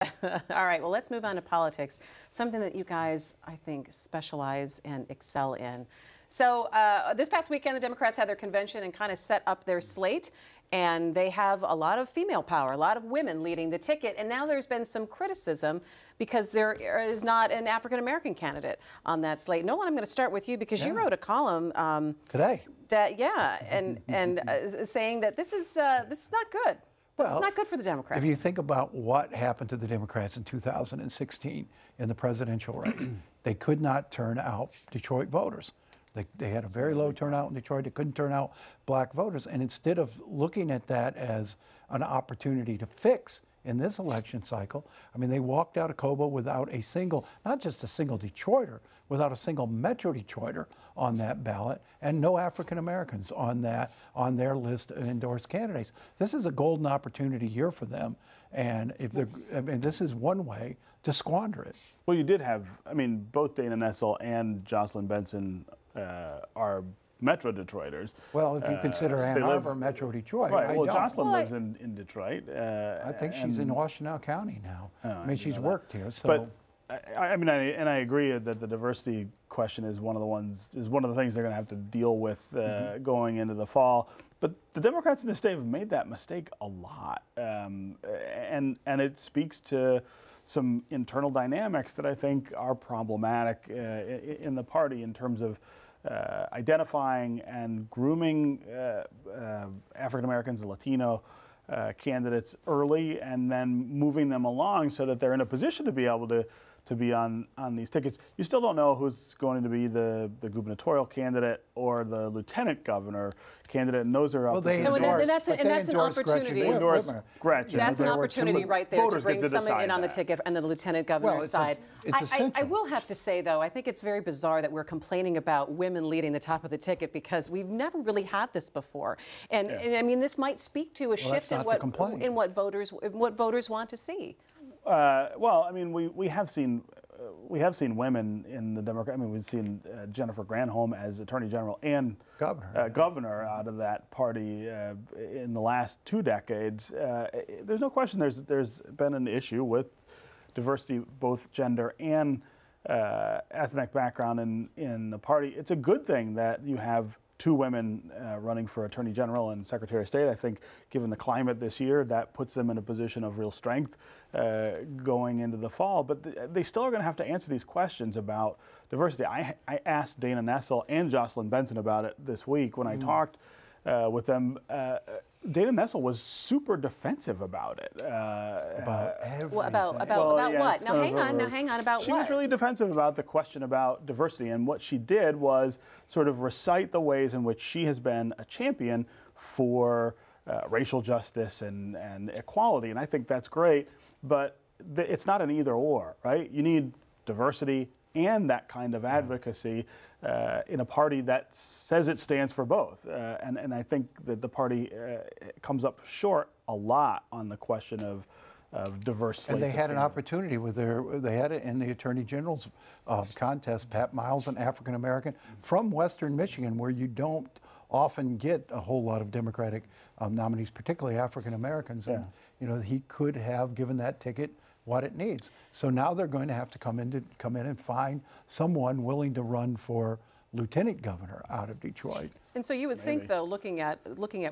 All right, well, let's move on to politics, something that you guys, I think, specialize and excel in. So this past weekend, the Democrats had their convention and kind of set up their slate, and they have a lot of female power, a lot of women leading the ticket, and now there's been some criticism because there is not an African-American candidate on that slate. Nolan, I'm going to start with you because you wrote a column today. Saying that this is not good. This is not good for the Democrats. If you think about what happened to the Democrats in 2016 in the presidential race, they could not turn out Detroit voters. They had a very low turnout in Detroit. They couldn't turn out black voters. And instead of looking at that as an opportunity to fix in this election cycle, I mean, they walked out of Cobo without a single, not just a single Detroiter, without a single Metro Detroiter on that ballot, and no African Americans on their list of endorsed candidates. This is a golden opportunity here for them, and if they're, I mean, this is one way to squander it. Well, you did have, I mean, both Dana Nessel and Jocelyn Benson are Metro Detroiters. Well, if you consider Ann Arbor Metro Detroit, right? Well, Jocelyn lives in Detroit. I think she's in Washtenaw County now. I mean, she's worked here. So, but I mean, I agree that the diversity question is one of the things they're going to have to deal with going into the fall. But the Democrats in the state have made that mistake a lot, and it speaks to some internal dynamics that I think are problematic in the party in terms of identifying and grooming African Americans and Latino candidates early, and then moving them along so that they're in a position to be able to be on these tickets. You still don't know who's going to be the gubernatorial candidate or the lieutenant governor candidate, and those are up. And that's an opportunity. Gretchen. That's an opportunity right there to bring someone in on the ticket and the lieutenant governor's side. I will have to say, though, I think it's very bizarre that we're complaining about women leading the top of the ticket because we've never really had this before. And I mean, this might speak to a shift in what voters want to see. Well, I mean, we have seen women in the Democrat. I mean, we've seen Jennifer Granholm as Attorney General and governor out of that party in the last 2 decades. There's no question there's been an issue with diversity, both gender and ethnic background in the party. It's a good thing that you have 2 women running for Attorney General and Secretary of State. I think given the climate this year, that puts them in a position of real strength going into the fall. But they still are going to have to answer these questions about diversity. I asked Dana Nessel and Jocelyn Benson about it this week when I talked with them. Dana Nessel was super defensive about it. About what? Now hang on. About what? She was really defensive about the question about diversity, and what she did was sort of recite the ways in which she has been a champion for racial justice and equality, and I think that's great. But it's not an either-or, right? You need diversity and that kind of advocacy in a party that says it stands for both. And I think that the party comes up short a lot on the question of diverse slates. And they had an opportunity with they had it in the Attorney General's contest, Pat Miles, an African American from Western Michigan, where you don't often get a whole lot of Democratic nominees, particularly African Americans. And you know, he could have given that ticket what it needs. So now they're going to have to come in and find someone willing to run for lieutenant governor out of Detroit. And so you would think, though, looking at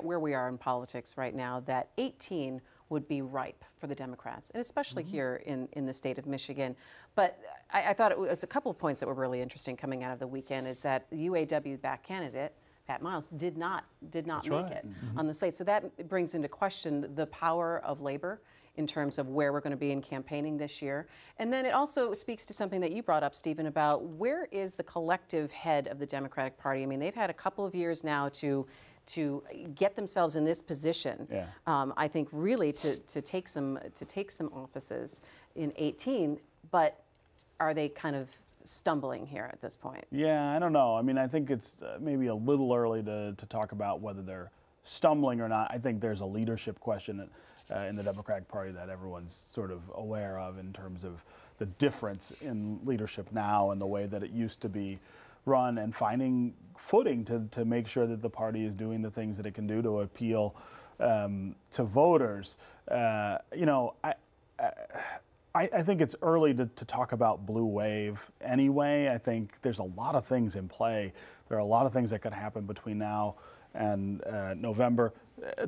where we are in politics right now, that 18 would be ripe for the Democrats, and especially here in the state of Michigan. But I thought it was a couple of points that were really interesting coming out of the weekend. Is that the UAW-backed candidate Pat Miles did not make it on the slate. So that brings into question the power of labor in terms of where we're going to be in campaigning this year. And then it also speaks to something that you brought up, Stephen, about where is the collective head of the Democratic Party? I mean, they've had a couple of years now to get themselves in this position. I think really to take some offices in 18, but are they kind of stumbling here at this point? Yeah, I don't know. I mean, I think it's maybe a little early to talk about whether they're stumbling or not. I think there's a leadership question in the Democratic Party that everyone's sort of aware of in terms of the difference in leadership now and the way that it used to be run, and finding footing to make sure that the party is doing the things that it can do to appeal to voters. You know, I think it's early to talk about blue wave anyway. I think there's a lot of things in play. There are a lot of things that could happen between now and November.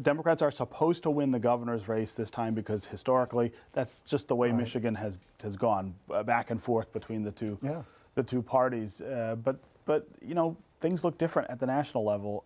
Democrats are supposed to win the governor's race this time because historically that's just the way Michigan has gone back and forth between the two parties. But you know, things look different at the national level,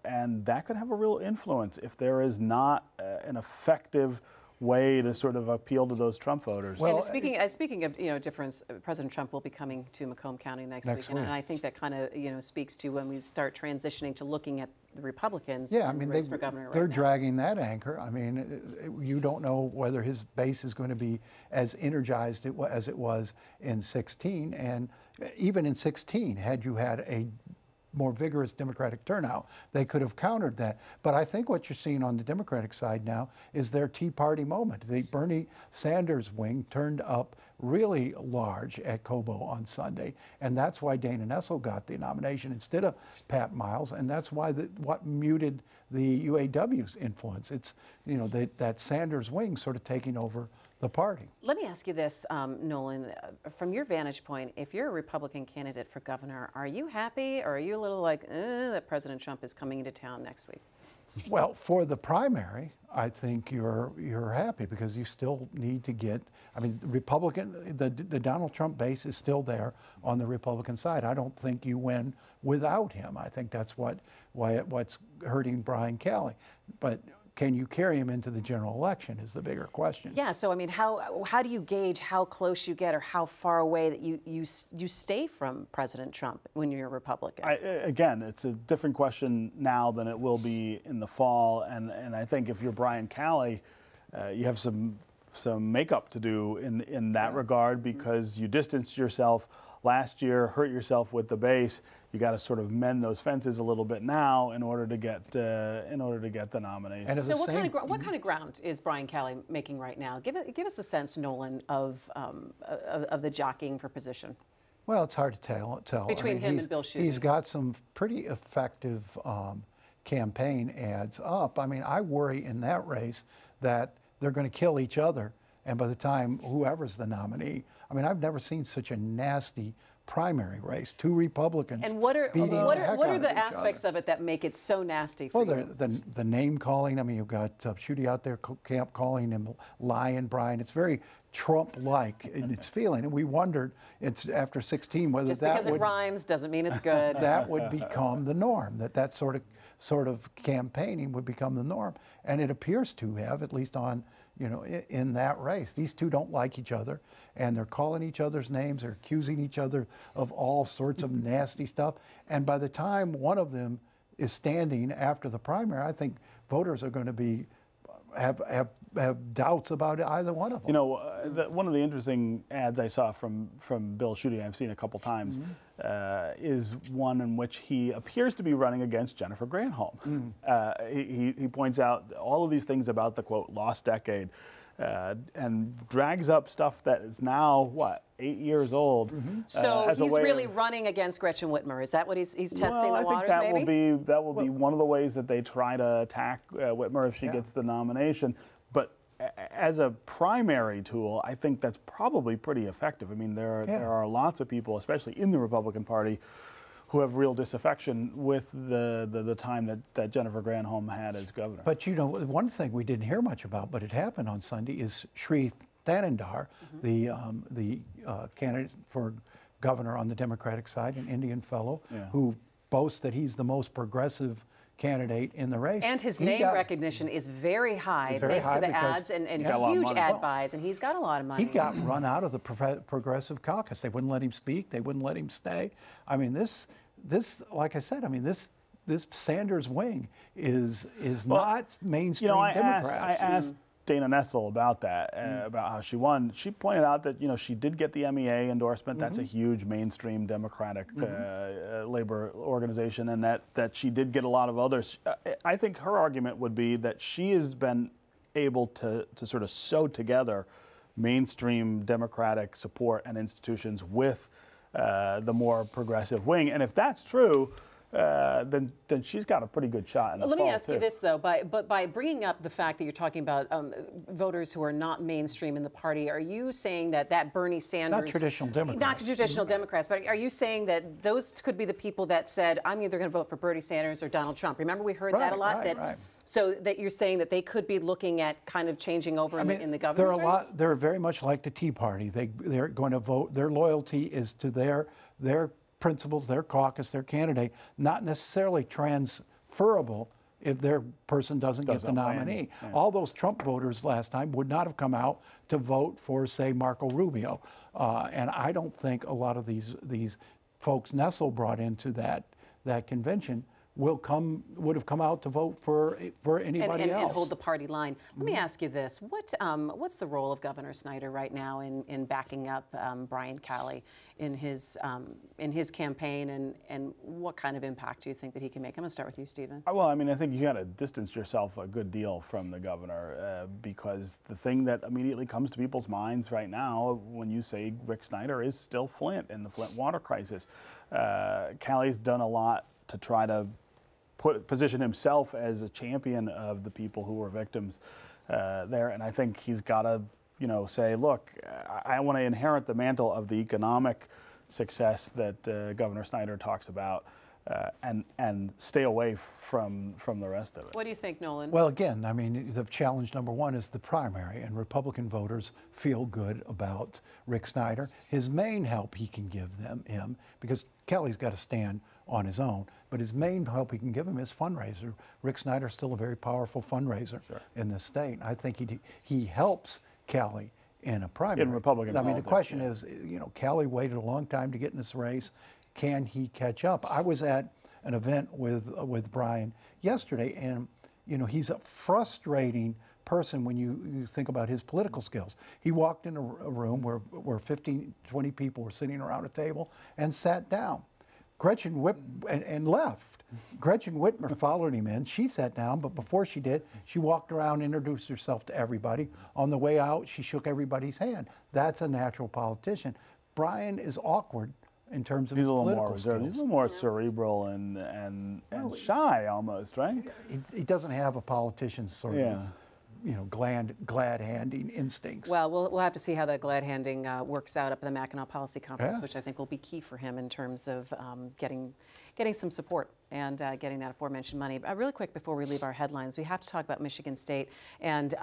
and that could have a real influence if there is not an effective way to sort of appeal to those Trump voters. Well, and speaking of difference, President Trump will be coming to Macomb County next week, and I think that kind of speaks to when we start transitioning to looking at the Republicans. Yeah, I mean for governor they're right now. dragging that anchor. I mean, you don't know whether his base is going to be as energized as it was in 16, and even in 16, had you had a more vigorous Democratic turnout, they could have countered that. But I think what you're seeing on the Democratic side now is their Tea Party moment. The Bernie Sanders wing turned up really large at Cobo on Sunday, and that's why Dana Nessel got the nomination instead of Pat Miles, and that's why what muted the UAW's influence. It's that Sanders wing sort of taking over the party. Let me ask you this, Nolan, from your vantage point, if you're a Republican candidate for governor, are you happy or are you a little like, that President Trump is coming into town next week? Well, for the primary, I think you're happy because you still need to get, I mean, the Donald Trump base is still there on the Republican side. I don't think you win without him. I think that's what's hurting Brian Kelly. But can you carry him into the general election is the bigger question. Yeah, so I mean, how do you gauge how close you get or how far away that you stay from President Trump when you're a Republican? Again, it's a different question now than it will be in the fall, and I think if you're Brian Kelly, you have some makeup to do in that regard because you distanced yourself last year, hurt yourself with the base. You got to sort of mend those fences a little bit now in order to get the nomination. So what kind of ground is Brian Kelly making right now? Give us a sense, Nolan, of the jockeying for position. Well, it's hard to tell. Between him and Bill Schuette. He's got some pretty effective campaign ads up. I mean, I worry in that race that they're going to kill each other, and by the time whoever's the nominee, I mean, I've never seen such a nasty primary race. Two Republicans beating the heck what out are of the each aspects other. of it that make it so nasty for you? Well, the name calling. I mean, you've got Schuette out there camp calling him Lion Brian. It's very Trump-like in its feeling, and we wondered after 16 whether just that because it rhymes doesn't mean it's good. That would become the norm. That sort of campaigning would become the norm, and it appears to have, at least on in that race. These two don't like each other, and they're calling each other's names, they're accusing each other of all sorts of nasty stuff. And by the time one of them is standing after the primary, I think voters are going to have doubts about either one of them. One of the interesting ads I saw from Bill Schuette, I've seen a couple times, is one in which he appears to be running against Jennifer Granholm. He points out all of these things about the, quote, lost decade, and drags up stuff that is now, 8 years old. So he's really running against Gretchen Whitmer. Is that what he's testing the waters, I think maybe? that will be one of the ways that they try to attack Whitmer if she gets the nomination. But as a primary tool, I think that's probably pretty effective. I mean, there are lots of people, especially in the Republican Party, who have real disaffection with the time that Jennifer Granholm had as governor. But one thing we didn't hear much about, but it happened on Sunday, is Sri Thanandar, the candidate for governor on the Democratic side, an Indian fellow, who boasts that he's the most progressive candidate in the race. And his name recognition is very high thanks to the ads and huge ad buys, and he's got a lot of money. He got run out of the Progressive Caucus. They wouldn't let him speak. They wouldn't let him stay. I mean, this, like I said, I mean, this Sanders wing is not mainstream Democrats. I asked Dana Nessel about that, about how she won. She pointed out that she did get the MEA endorsement. That's a huge mainstream Democratic labor organization, and that she did get a lot of others. I think her argument would be that she has been able to sort of sew together mainstream Democratic support and institutions with the more progressive wing. And if that's true, then she's got a pretty good shot in the Let fall, me ask too. you this, though. By bringing up the fact that you're talking about voters who are not mainstream in the party, are you saying that Bernie Sanders... Not traditional Democrats. Not traditional Democrats, but are you saying that those could be the people that said, I'm either going to vote for Bernie Sanders or Donald Trump? Remember, we heard that a lot? Right. So that you're saying that they could be looking at kind of changing over in the governor's race? They're very much like the Tea Party. They're going to vote. Their loyalty is to their principles, their caucus, their candidate, not necessarily transferable if their person doesn't get the nominee. Yeah. All those Trump voters last time would not have come out to vote for, say, Marco Rubio. And I don't think a lot of these folks Nessel brought into that convention would have come out to vote for anybody else. And hold the party line. Let me ask you this. What's the role of Governor Snyder right now in backing up Brian Calley in his campaign, and what kind of impact do you think that he can make? I'm going to start with you, Stephen. Well, I mean, I think you got to distance yourself a good deal from the governor because the thing that immediately comes to people's minds right now when you say Rick Snyder is still Flint and the Flint water crisis. Calley's done a lot to try to position himself as a champion of the people who were victims there, and I think he's got to, say, look, I want to inherit the mantle of the economic success that Governor Snyder talks about, and stay away from the rest of it. What do you think, Nolan? Well, again, I mean, the challenge number one is the primary, and Republican voters feel good about Rick Snyder. His main help he can give him, because Kelly's got to stand on his own, but his main help he can give him is fundraiser. Rick Snyder's still a very powerful fundraiser in the state. I think he helps Kelly in a primary. In Republican I mean, the politics, question is, Kelly waited a long time to get in this race. Can he catch up? I was at an event with Brian yesterday, and he's a frustrating person when you think about his political skills. He walked in a room where 15, 20 people were sitting around a table and sat down. And left. Gretchen Whitmer followed him in. She sat down, but before she did, she walked around, introduced herself to everybody. On the way out, she shook everybody's hand. That's a natural politician. Brian is awkward in terms of his political skills. He's a little more cerebral and shy almost, right? He doesn't have a politician's sort of glad-handing instincts. Well, we'll have to see how that glad-handing works out up at the Mackinac Policy Conference, which I think will be key for him in terms of getting some support and getting that aforementioned money. Really quick before we leave our headlines, we have to talk about Michigan State and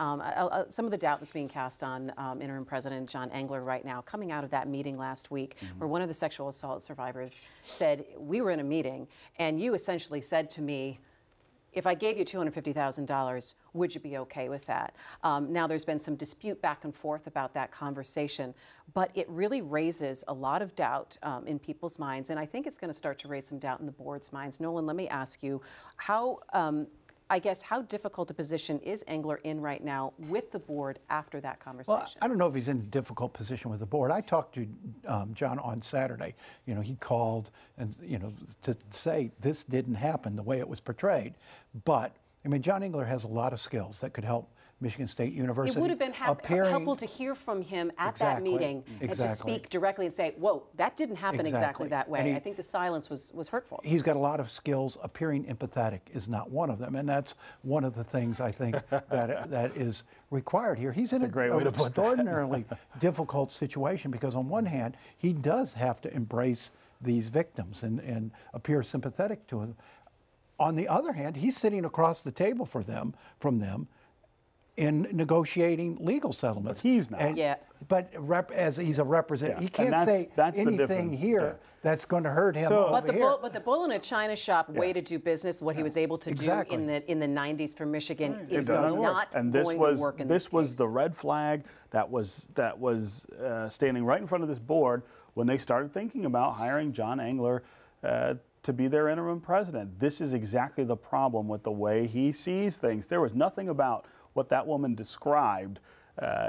some of the doubt that's being cast on interim President John Engler right now, coming out of that meeting last week where one of the sexual assault survivors said, we were in a meeting and you essentially said to me, if I gave you $250,000, would you be okay with that? Now, there's been some dispute back and forth about that conversation, but it really raises a lot of doubt in people's minds, and I think it's going to start to raise some doubt in the board's minds. Nolan, let me ask you, how difficult a position is Engler in right now with the board after that conversation? Well, I don't know if he's in a difficult position with the board. I talked to John on Saturday. He called and, to say this didn't happen the way it was portrayed. But, I mean, John Engler has a lot of skills that could help Michigan State University. It would have been helpful to hear from him at that meeting and to speak directly and say, whoa, that didn't happen exactly that way. I think the silence was hurtful. He's got a lot of skills. Appearing empathetic is not one of them, and that's one of the things I think that is required here. He's in an extraordinarily difficult situation because on one hand, he does have to embrace these victims and appear sympathetic to them. On the other hand, he's sitting across the table from them in negotiating legal settlements. But he's not. But as he's a representative, he can't say anything here that's going to hurt him over here. But the bull in a china shop way to do business, what he was able to do in the 90s for Michigan, is not going to work in this case. This was the red flag that was standing right in front of this board when they started thinking about hiring John Engler to be their interim president. This is exactly the problem with the way he sees things. There was nothing about what that woman described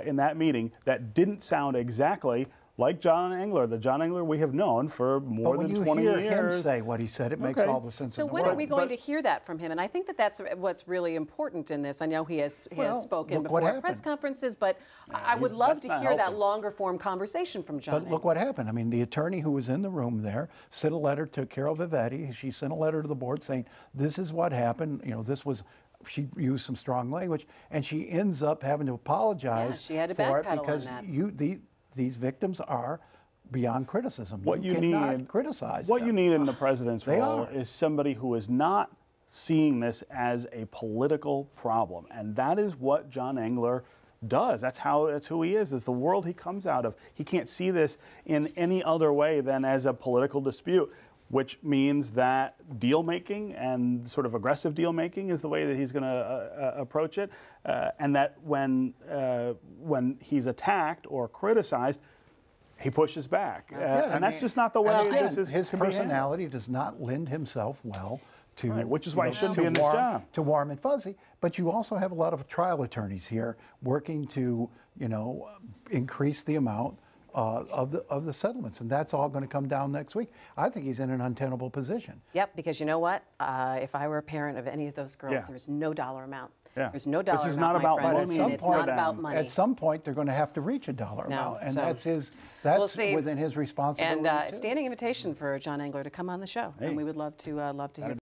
in that meeting that didn't sound exactly like John Engler, the John Engler we have known for more than 20 years. But when you hear him say what he said, it makes all the sense in the world. So when are we going to hear that from him? And I think that that's what's really important in this. I know he has spoken before at press conferences, but I would love to hear that longer form conversation from John Engler. But look what happened. I mean, the attorney who was in the room there sent a letter to Carol Vivetti. She sent a letter to the board saying, this is what happened. You know, this was, she used some strong language, and she ends up having to apologize she had to for it backpedal because on that. These victims are beyond criticism. What you cannot criticize What them. you need in the president's role is somebody who is not seeing this as a political problem, and that is what John Engler does. That's who he is the world he comes out of. He can't see this in any other way than as a political dispute, which means that deal making and sort of aggressive deal making is the way that he's going to approach it, and that when he's attacked or criticized, he pushes back, and that's just not the way this is. His personality does not lend himself well to, which is why he shouldn't be in this job. To warm and fuzzy. But you also have a lot of trial attorneys here working to, increase the amount of the settlements, and that's all going to come down next week. I think he's in an untenable position. Yep, because you know what? If I were a parent of any of those girls, there's no dollar amount. There's no dollar amount. This is not about money. It's not about money. At some point, they're going to have to reach a dollar amount, and that's within his responsibility. And standing invitation for John Engler to come on the show, and we would love to hear.